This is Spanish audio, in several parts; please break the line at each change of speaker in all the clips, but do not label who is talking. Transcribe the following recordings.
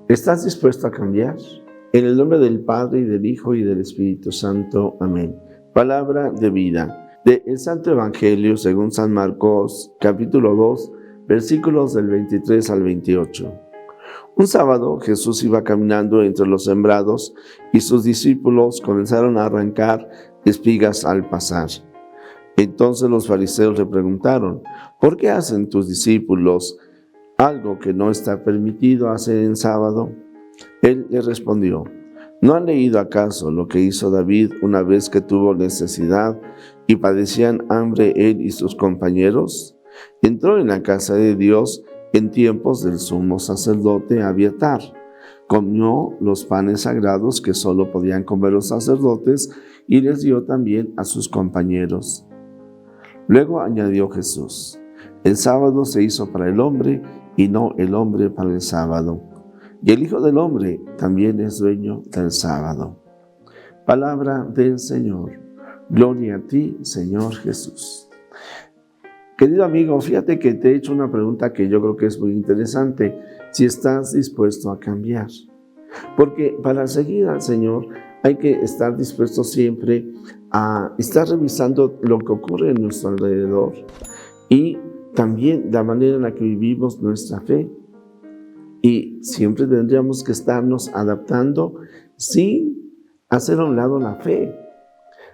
¿Estás dispuesto a cambiar? En el nombre del Padre, y del Hijo, y del Espíritu Santo. Amén. Palabra de vida. Del Santo Evangelio según San Marcos, capítulo 2, versículos del 23 al 28. Un sábado Jesús iba caminando entre los sembrados y sus discípulos comenzaron a arrancar espigas al pasar. Entonces los fariseos le preguntaron: ¿por qué hacen tus discípulos algo que no está permitido hacer en sábado? Él les respondió: ¿no han leído acaso lo que hizo David una vez que tuvo necesidad y padecían hambre él y sus compañeros? Entró en la casa de Dios en tiempos del sumo sacerdote Abiatar. Comió los panes sagrados que solo podían comer los sacerdotes y les dio también a sus compañeros. Luego añadió Jesús: el sábado se hizo para el hombre y no el hombre para el sábado. Y el Hijo del Hombre también es dueño del sábado. Palabra del Señor. Gloria a ti, Señor Jesús. Querido amigo, fíjate que te he hecho una pregunta que yo creo que es muy interesante. Si estás dispuesto a cambiar. Porque para seguir al Señor hay que estar dispuesto siempre a estar revisando lo que ocurre en nuestro alrededor y también la manera en la que vivimos nuestra fe. Y siempre tendríamos que estarnos adaptando sin hacer a un lado la fe.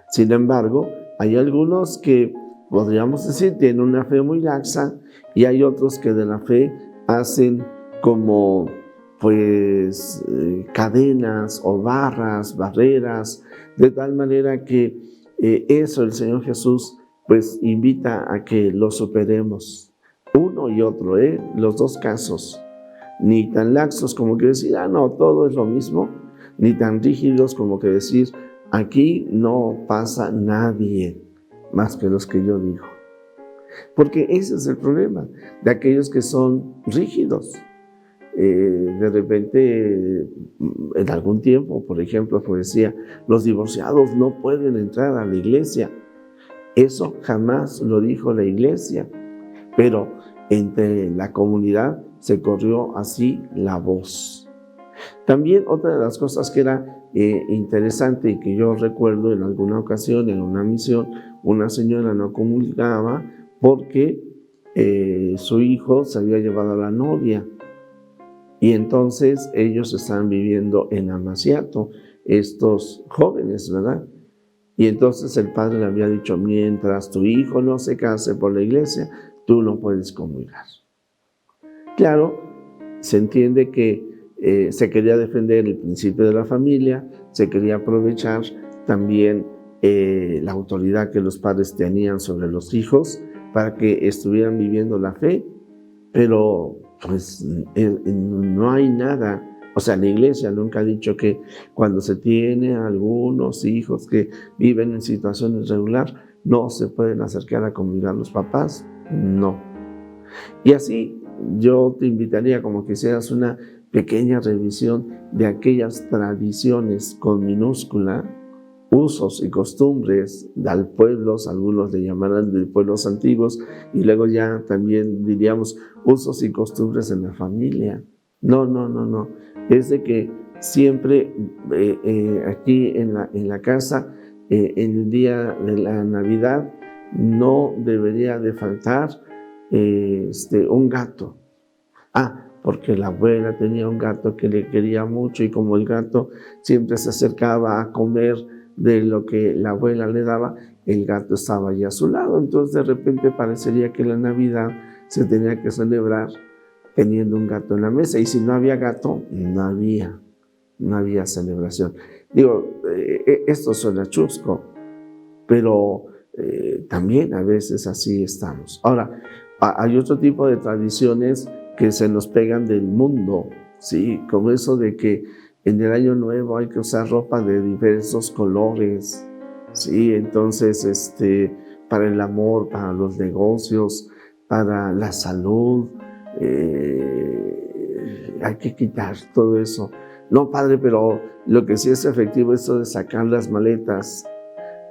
Sin embargo, hay algunos que podríamos decir tienen una fe muy laxa y hay otros que de la fe hacen como cadenas o barreras, de tal manera que eso el Señor Jesús invita a que lo superemos. Uno y otro, los dos casos. Ni tan laxos como que decir, no, todo es lo mismo, ni tan rígidos como que decir, aquí no pasa nadie más que los que yo digo. Porque ese es el problema de aquellos que son rígidos. De repente, en algún tiempo, por ejemplo, decía, los divorciados no pueden entrar a la iglesia. Eso jamás lo dijo la iglesia, pero entre la comunidad se corrió así la voz. También otra de las cosas que era interesante y que yo recuerdo en alguna ocasión, en una misión, una señora no comulgaba porque su hijo se había llevado a la novia. Y entonces ellos estaban viviendo en Amaciato, estos jóvenes, ¿verdad? Y entonces el padre le había dicho, mientras tu hijo no se case por la iglesia, tú no puedes comulgar. Claro, se entiende que se quería defender el principio de la familia, se quería aprovechar también la autoridad que los padres tenían sobre los hijos para que estuvieran viviendo la fe, pero no hay nada. O sea, la iglesia nunca ha dicho que cuando se tiene algunos hijos que viven en situaciones irregulares, no se pueden acercar a comulgar los papás. No. Y así yo te invitaría como que hicieras una pequeña revisión de aquellas tradiciones con minúscula, usos y costumbres del pueblo, algunos le llamarán de pueblos antiguos, y luego ya también diríamos usos y costumbres en la familia. No. Es de que siempre aquí en la casa, en el día de la Navidad, no debería de faltar un gato. Porque la abuela tenía un gato que le quería mucho y como el gato siempre se acercaba a comer de lo que la abuela le daba, el gato estaba allí a su lado. Entonces de repente parecería que la Navidad se tenía que celebrar teniendo un gato en la mesa, y si no había gato, no había celebración. Digo, esto suena chusco, pero también a veces así estamos. Ahora, hay otro tipo de tradiciones que se nos pegan del mundo, ¿sí? Como eso de que en el año nuevo hay que usar ropa de diversos colores, ¿sí? Entonces, para el amor, para los negocios, para la salud, hay que quitar todo eso. No, padre, pero lo que sí es efectivo es eso de sacar las maletas.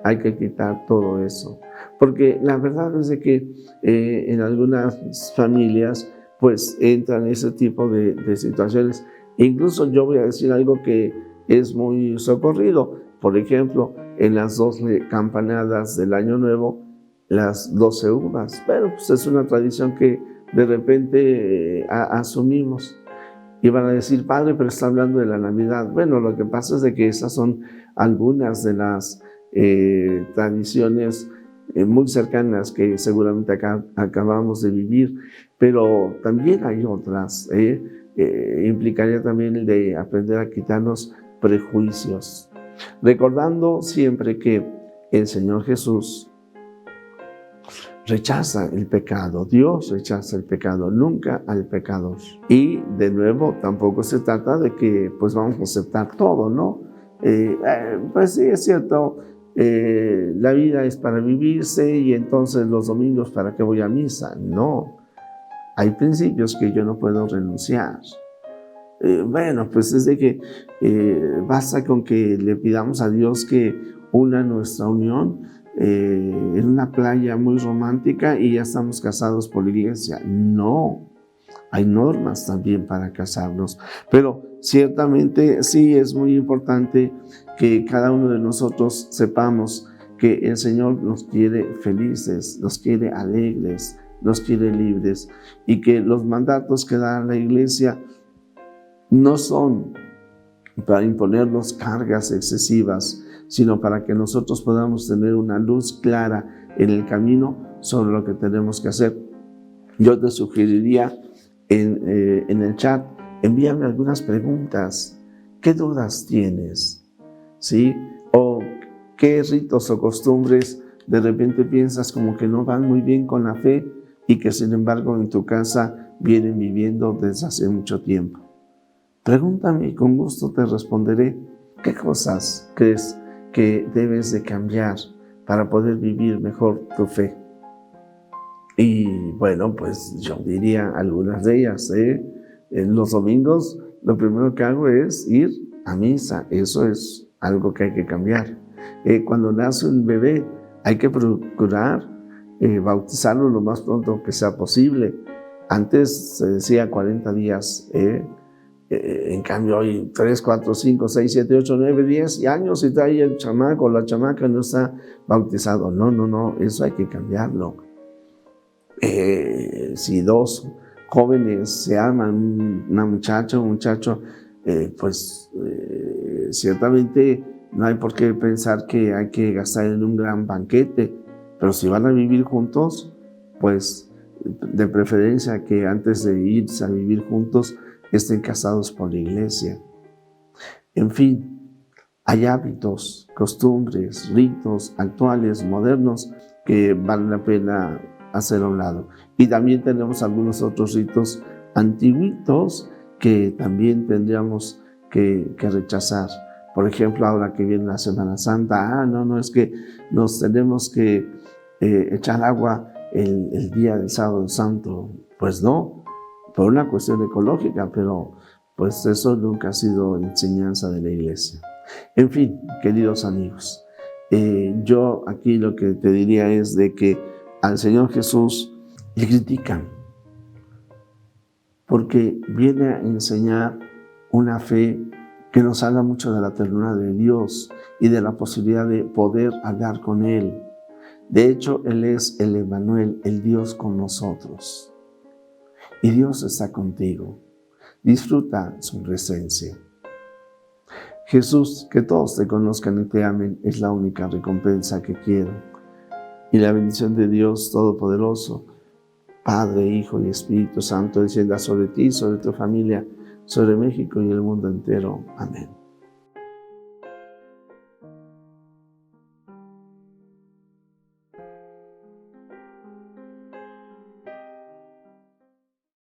Hay que quitar todo eso. Porque la verdad es de que en algunas familias entran ese tipo de situaciones Incluso yo voy a decir algo que es muy socorrido. Por ejemplo, en las 12 campanadas del Año Nuevo, las 12 uvas. Pero pues es una tradición que de repente asumimos. Y van a decir, padre, pero está hablando de la Navidad. Bueno, lo que pasa es de que esas son algunas de las tradiciones muy cercanas que seguramente acabamos de vivir, pero también hay otras. Implicaría también el de aprender a quitarnos prejuicios, recordando siempre que el Señor Jesús rechaza el pecado. Dios rechaza el pecado, nunca al pecador. Y de nuevo, tampoco se trata de que pues vamos a aceptar todo, ¿no? Pues sí, es cierto, la vida es para vivirse y entonces los domingos ¿para qué voy a misa? No, hay principios que yo no puedo renunciar. Bueno, pues es de que basta con que le pidamos a Dios que una nuestra unión en una playa muy romántica y ya estamos casados por la iglesia. No, hay normas también para casarnos, pero ciertamente sí es muy importante que cada uno de nosotros sepamos que el Señor nos quiere felices, nos quiere alegres, nos quiere libres y que los mandatos que da la iglesia no son para imponernos cargas excesivas, sino para que nosotros podamos tener una luz clara en el camino sobre lo que tenemos que hacer. Yo te sugeriría en el chat, envíame algunas preguntas. ¿Qué dudas tienes? ¿Sí? ¿O qué ritos o costumbres de repente piensas como que no van muy bien con la fe y que sin embargo en tu casa vienen viviendo desde hace mucho tiempo? Pregúntame y con gusto te responderé qué cosas crees que debes de cambiar para poder vivir mejor tu fe. Y bueno, pues yo diría algunas de ellas. En los domingos lo primero que hago es ir a misa. Eso es algo que hay que cambiar. Cuando nace un bebé hay que procurar bautizarlo lo más pronto que sea posible. Antes se decía 40 días. En cambio hoy 3, 4, 5, 6, 7, 8, 9, 10 años y todavía el chamaco o la chamaca no está bautizado. No, eso hay que cambiarlo. Si dos jóvenes se aman, una muchacha o un muchacho, ciertamente no hay por qué pensar que hay que gastar en un gran banquete, pero si van a vivir juntos, pues de preferencia que antes de irse a vivir juntos estén casados por la iglesia. En fin, hay hábitos, costumbres, ritos actuales, modernos, que vale la pena hacer a un lado. Y también tenemos algunos otros ritos antiguitos que también tendríamos que rechazar. Por ejemplo, ahora que viene la Semana Santa, no, es que nos tenemos que echar agua el día del Sábado Santo. Pues no, por una cuestión ecológica, pero pues eso nunca ha sido enseñanza de la iglesia. En fin, queridos amigos, yo aquí lo que te diría es de que al Señor Jesús le critican porque viene a enseñar una fe que nos habla mucho de la ternura de Dios y de la posibilidad de poder hablar con Él. De hecho, Él es el Emmanuel, el Dios con nosotros. Y Dios está contigo. Disfruta su presencia. Jesús, que todos te conozcan y te amen es la única recompensa que quiero. Y la bendición de Dios Todopoderoso, Padre, Hijo y Espíritu Santo, descienda sobre ti, sobre tu familia, sobre México y el mundo entero. Amén.